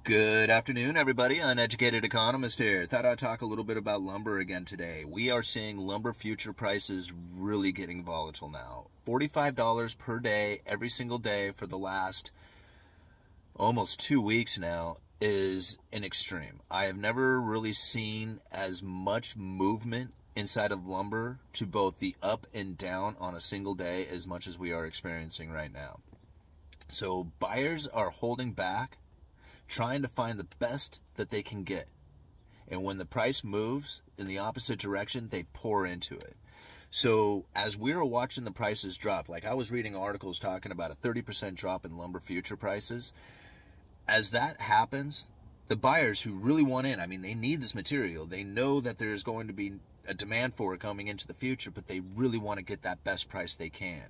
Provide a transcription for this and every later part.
Good afternoon, everybody. Uneducated economist here. Thought I'd talk a little bit about lumber again today. We are seeing lumber future prices really getting volatile now. $45 per day, every single day for the last almost 2 weeks now is an extreme. I have never really seen as much movement inside of lumber to both the up and down on a single day as much as we are experiencing right now. So buyers are holding back, trying to find the best that they can get. And when the price moves in the opposite direction, they pour into it. So as we were watching the prices drop, like I was reading articles talking about a 30% drop in lumber future prices. As that happens, the buyers who really want in, they need this material. They know that there's going to be a demand for it coming into the future, but they really want to get that best price they can.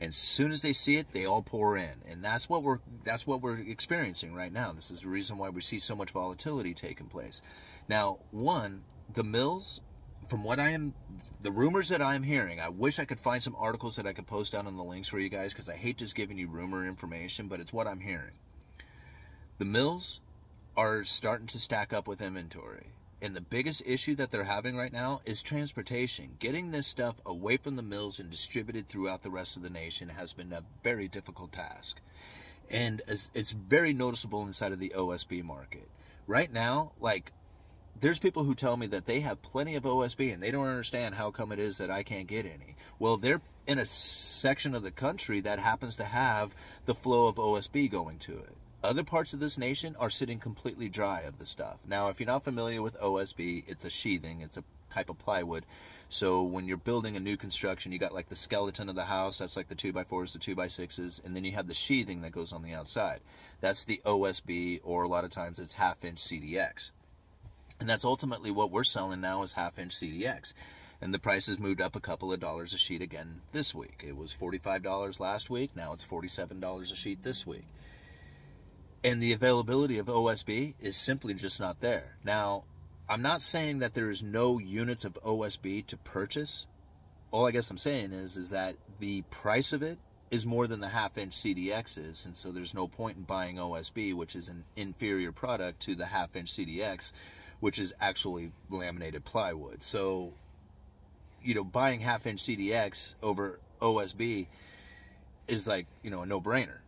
And as soon as they see it, they all pour in. And that's what we're experiencing right now. This is the reason why we see so much volatility taking place. Now, the mills, the rumors that I'm hearing, I wish I could find some articles that I could post down in the links for you guys, because I hate just giving you rumor information, but it's what I'm hearing. The mills are starting to stack up with inventory. And the biggest issue that they're having right now is transportation. Getting this stuff away from the mills and distributed throughout the rest of the nation has been a very difficult task. And it's very noticeable inside of the OSB market. Right now, there's people who tell me that they have plenty of OSB and they don't understand how come it is that I can't get any. Well, they're in a section of the country that happens to have the flow of OSB going to it. Other parts of this nation are sitting completely dry of the stuff. Now, if you're not familiar with OSB, it's a sheathing. It's a type of plywood. So when you're building a new construction, you got like the skeleton of the house. That's like the 2x4s, the 2x6s. And then you have the sheathing that goes on the outside. That's the OSB, or a lot of times it's half-inch CDX. And that's ultimately what we're selling now, is half-inch CDX. And the price has moved up a couple of dollars a sheet again this week. It was $45 last week. Now it's $47 a sheet this week. And the availability of OSB is simply just not there. Now, I'm not saying that there is no units of OSB to purchase. All I guess I'm saying is that the price of it is more than the half-inch CDX is, and so there's no point in buying OSB, which is an inferior product to the half-inch CDX, which is actually laminated plywood. So, buying half-inch CDX over OSB is like, a no-brainer.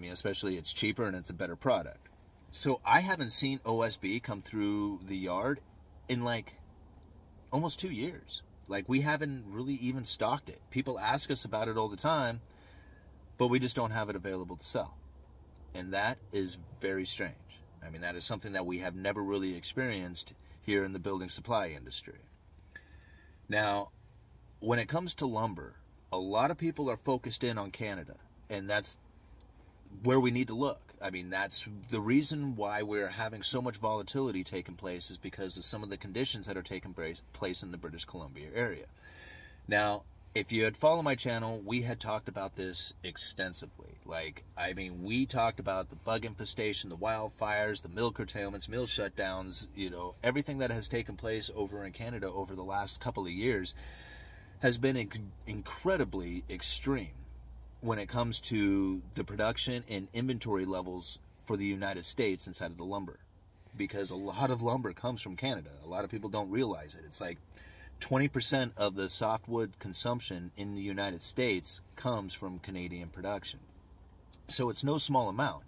Especially it's cheaper and it's a better product. So I haven't seen OSB come through the yard in almost 2 years. We haven't really even stocked it. People ask us about it all the time, but we just don't have it available to sell. And that is very strange. That is something that we have never really experienced here in the building supply industry. Now, when it comes to lumber, a lot of people are focused in on Canada, and that's where we need to look. That's the reason why we're having so much volatility taking place, is because of some of the conditions that are taking place in the British Columbia area. Now, if you had followed my channel, we had talked about this extensively. We talked about the bug infestation, the wildfires, the mill curtailments, mill shutdowns, everything that has taken place over in Canada over the last couple of years has been incredibly extreme when it comes to the production and inventory levels for the United States inside of the lumber. Because a lot of lumber comes from Canada. A lot of people don't realize it. It's 20% of the softwood consumption in the United States comes from Canadian production. So it's no small amount.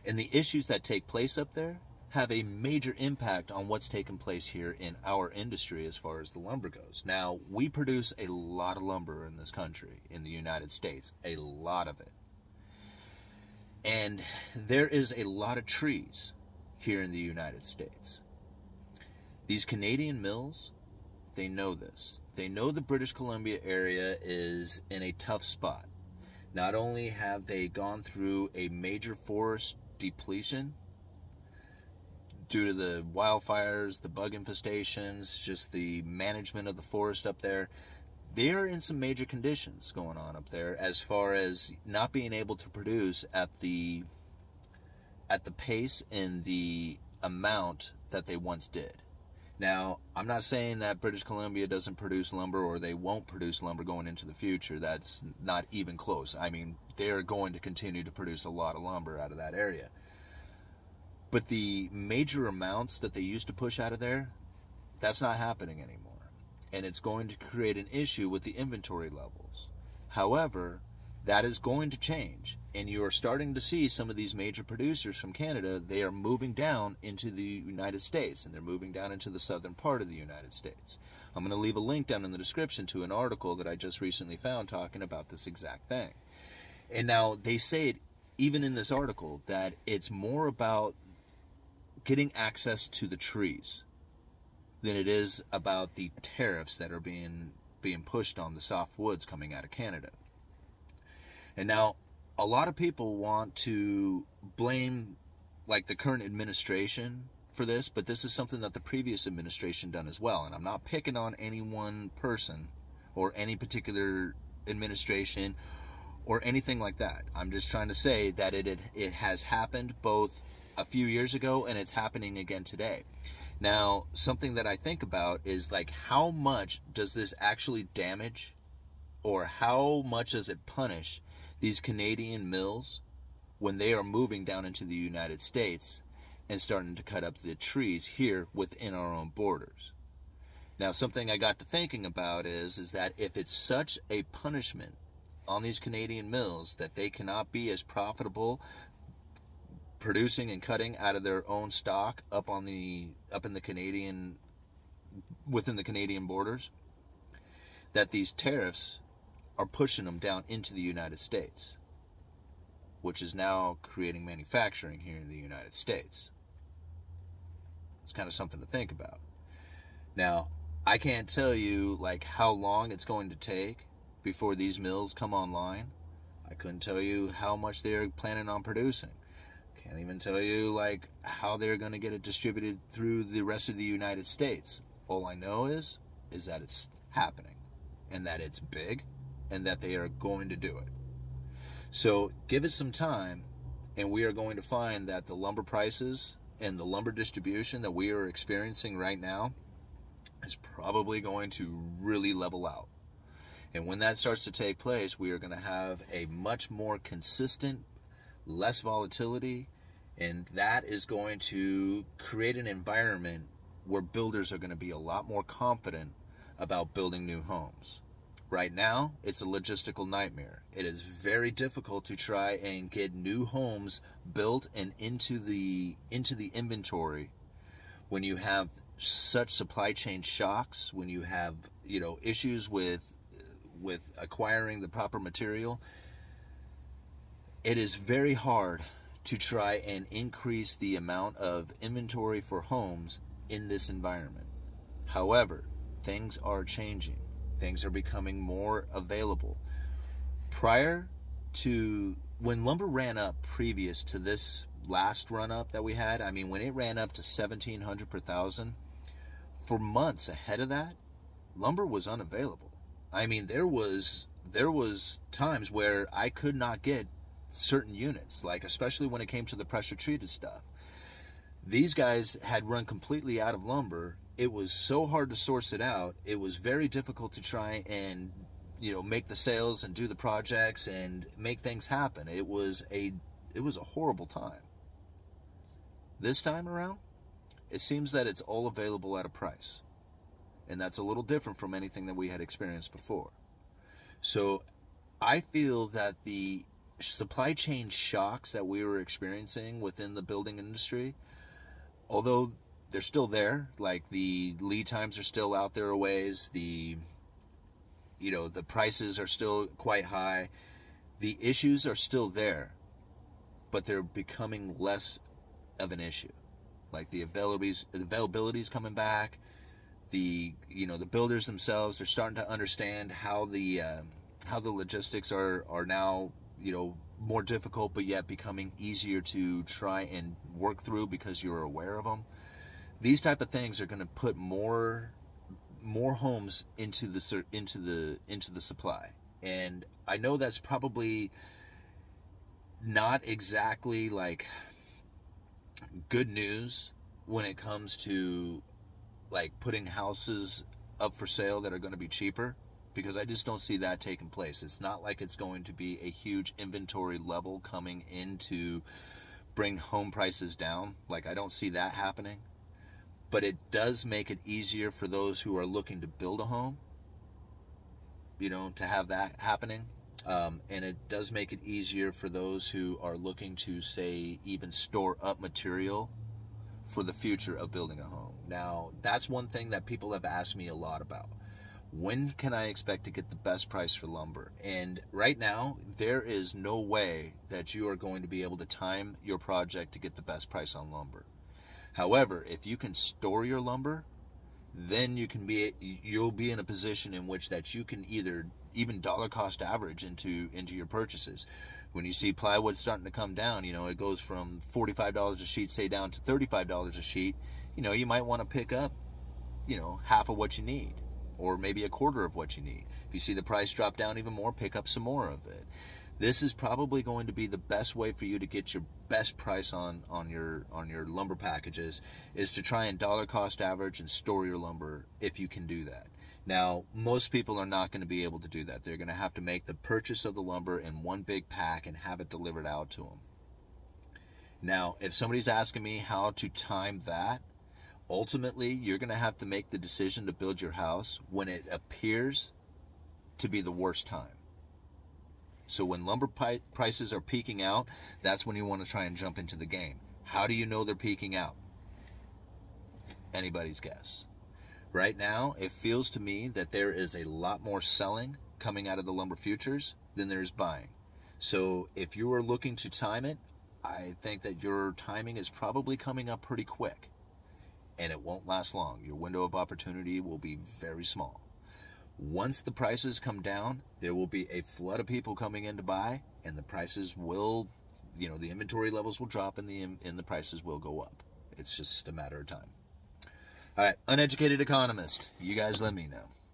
And the issues that take place up there have a major impact on what's taking place here in our industry as far as the lumber goes. Now, we produce a lot of lumber in this country, in the United States, a lot of it. And there is a lot of trees here in the United States. These Canadian mills, they know this. They know the British Columbia area is in a tough spot. Not only have they gone through a major forest depletion due to the wildfires, the bug infestations, just the management of the forest up there, they're in some major conditions going on up there as far as not being able to produce at the pace and the amount that they once did. Now, I'm not saying that British Columbia doesn't produce lumber or they won't produce lumber going into the future. That's not even close. I mean, they're going to continue to produce a lot of lumber out of that area. But the major amounts that they used to push out of there, that's not happening anymore. And it's going to create an issue with the inventory levels. However, that is going to change. And you are starting to see some of these major producers from Canada, they are moving down into the United States, and they're moving down into the southern part of the United States. I'm going to leave a link down in the description to an article that I just recently found talking about this exact thing. And now they say it, even in this article, that it's more about getting access to the trees than it is about the tariffs that are being pushed on the softwoods coming out of Canada. And now a lot of people want to blame like the current administration for this, but this is something that the previous administration done as well. And I'm not picking on any one person or any particular administration or anything like that. I'm just trying to say that it has happened both a few years ago and it's happening again today. Now, something that I think about is like, how much does this actually damage, or how much does it punish these Canadian mills when they are moving down into the United States and starting to cut up the trees here within our own borders? Now, something I got to thinking about is that if it's such a punishment on these Canadian mills that they cannot be as profitable producing and cutting out of their own stock within the Canadian borders, that these tariffs are pushing them down into the United States, which is now creating manufacturing here in the United States. It's kind of something to think about. Now, I can't tell you like how long it's going to take before these mills come online. I couldn't tell you how much they're planning on producing. Can't even tell you like how they're going to get it distributed through the rest of the United States. All I know is that it's happening, and that it's big, and that they are going to do it. So give it some time, and we are going to find that the lumber prices and the lumber distribution that we are experiencing right now is probably going to really level out. And when that starts to take place, we are going to have a much more consistent, less volatility, and that is going to create an environment where builders are going to be a lot more confident about building new homes. Right now, it's a logistical nightmare. It is very difficult to try and get new homes built and into the inventory when you have such supply chain shocks, when you have, issues with acquiring the proper material. It is very hard to try and increase the amount of inventory for homes in this environment. However, things are changing. Things are becoming more available. Prior to when lumber ran up previous to this last run up that we had, I mean, when it ran up to $1,700 per thousand, for months ahead of that, lumber was unavailable. I mean, there was times where I could not get certain units, like especially when it came to the pressure treated stuff. These guys had run completely out of lumber. It was so hard to source it out. It was very difficult to try and make the sales and do the projects and make things happen. It was a horrible time. This time around, it seems that it's all available at a price, and that's a little different from anything that we had experienced before. So I feel that the supply chain shocks that we were experiencing within the building industry, although they're still there, like the lead times are still out there a ways, the prices are still quite high, the issues are still there, but they're becoming less of an issue. Like the availability is coming back. The builders themselves are starting to understand how the logistics are now more difficult, but yet becoming easier to try and work through because you're aware of them. These type of things are going to put more homes into the supply, and I know that's probably not exactly like good news when it comes to like putting houses up for sale that are going to be cheaper, because I just don't see that taking place. It's not like it's going to be a huge inventory level coming into bring home prices down. Like, I don't see that happening. But it does make it easier for those who are looking to build a home, you know, to have that happening. And it does make it easier for those who are looking to, say, even store up material for the future of building a home. Now, that's one thing that people have asked me a lot about. When can I expect to get the best price for lumber? And right now, there is no way that you are going to be able to time your project to get the best price on lumber. However, if you can store your lumber, then you'll be in a position in which that you can either even dollar cost average into your purchases. When you see plywood starting to come down, you know, it goes from $45 a sheet, say, down to $35 a sheet. You know, you might want to pick up, you know, half of what you need, or maybe a quarter of what you need. If you see the price drop down even more, pick up some more of it. This is probably going to be the best way for you to get your best price on your lumber packages, is to try and dollar cost average and store your lumber if you can do that. Now, most people are not going to be able to do that. They're going to have to make the purchase of the lumber in one big pack and have it delivered out to them. Now, if somebody's asking me how to time that, ultimately, you're going to have to make the decision to build your house when it appears to be the worst time. So when lumber prices are peaking out, that's when you want to try and jump into the game. How do you know they're peaking out? Anybody's guess. Right now, it feels to me that there is a lot more selling coming out of the lumber futures than there's buying. So if you are looking to time it, I think that your timing is probably coming up pretty quick. And it won't last long. Your window of opportunity will be very small. Once the prices come down, there will be a flood of people coming in to buy, and the prices will, you know, the inventory levels will drop and the prices will go up. It's just a matter of time. All right, uneducated economist, you guys let me know.